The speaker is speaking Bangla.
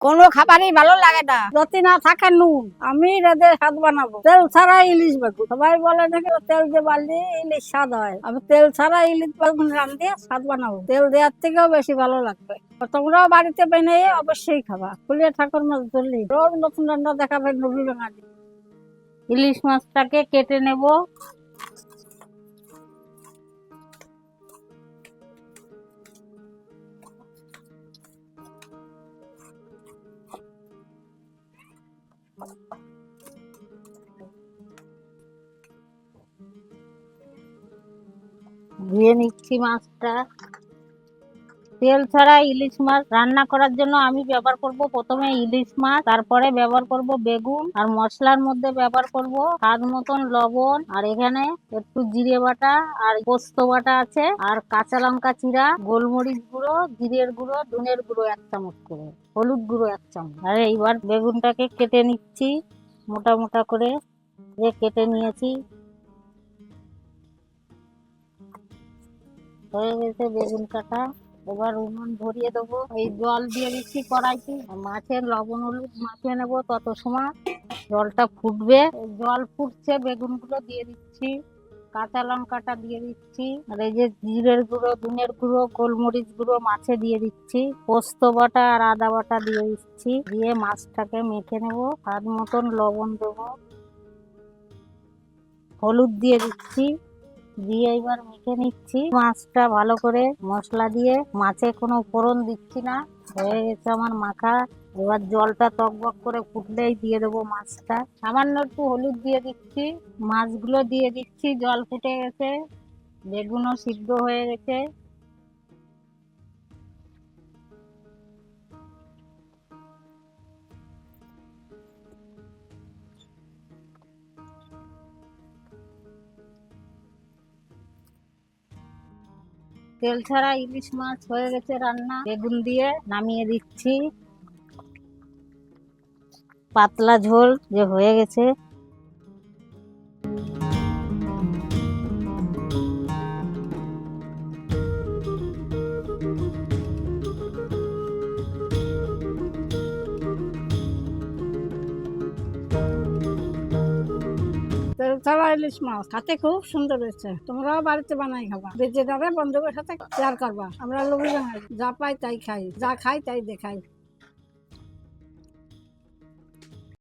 কোনো খাবারই ভালো লাগে না যদি না থাকে নুন। আমি রেঁধে স্বাদ বানাবো, তেল ছাড়া ইলিশ বেগুন। সবাই বলে নাকি তেল দিয়ে বাড়লে ইলিশ স্বাদ হয়, আমি তেল ছাড়া ইলিশ বেগুন রান্ধে স্বাদ বানাবো, তেল দেওয়ার থেকেও বেশি ভালো লাগবে। তোমরাও বাড়িতে বানিয়ে অবশ্যই খাবা। ফুলিয়া ঠাকুর মাছ ধরলি রোজ নতুন রান্না দেখাবে নবী বাঙালি। ইলিশ মাছটাকে কেটে নেব। ধুয়ে নিচ্ছি মাছটা। তেল ছাড়া ইলিশ মাছ রান্না করার জন্য আমি ব্যবহার করব প্রথমে ইলিশ মাছ, তারপরে ব্যবহার করব বেগুন, আর মশলার মধ্যে ব্যবহার করব স্বাদ মতন লবণ, আর এখানে একটু জিরে বাটা আর পোস্ত বাটা আছে, আর কাঁচা লঙ্কা চিরা, গোলমরিচ গুঁড়ো, জিরের গুঁড়ো, ধনের গুঁড়ো 1 চামচ করে, হলুদ গুঁড়ো 1 চামচ। আর এইবার বেগুনটাকে কেটে নিচ্ছি মোটা মোটা করে। কেটে নিয়েছি, হয়ে গেছে বেগুন কাটা। এবার উনুন ধরিয়ে দেবো, এই জল দিয়ে দিচ্ছি কড়াইতে, মাছের লবণ হলুদ মাখিয়ে নেবো। তত সময় জলটা ফুটবে, জল ফুটছে, বেগুন গুলো দিয়ে দিচ্ছি, কাঁচা লঙ্কাটা দিয়ে দিচ্ছি, আর এই যে জিরের গুঁড়ো, ধনের গুঁড়ো, গোলমরিচ গুঁড়ো মাছে দিয়ে দিচ্ছি, পোস্ত বাটা আর আদা বাটা দিয়ে দিচ্ছি, দিয়ে মাছটাকে মেখে নেবো। স্বাদ মতন লবণ দেবো, হলুদ দিয়ে দিচ্ছি, দিয়ে এবার মেখে নিচ্ছি মাছটা ভালো করে মশলা দিয়ে। মাছে কোনো ফোড়ন দিচ্ছি না, হয়ে গেছে আমার মাখা। এবার জলটা টকবক করে ফুটলেই দিয়ে দেবো মাছটা, সামান্য একটু হলুদ দিয়ে দিচ্ছি, মাছগুলো দিয়ে দিচ্ছি। জল ফুটে গেছে, বেগুনও সিদ্ধ হয়ে গেছে। তেল ছাড়া ইলিশ মাছ হয়ে গেছে রান্না, বেগুন দিয়ে নামিয়ে দিচ্ছি। পাতলা ঝোল যে হয়ে গেছে। তেল ছাড়া ইলিশ মাছ খেতে খুব সুন্দর হয়েছে, তোমরাও বাড়িতে বানাই খাবা। বেঁচে যাবে, বন্ধুদের সাথে শেয়ার করবা। আমরা লোভী বাঙালি, যা পাই তাই খাই, যা খাই তাই দেখাই।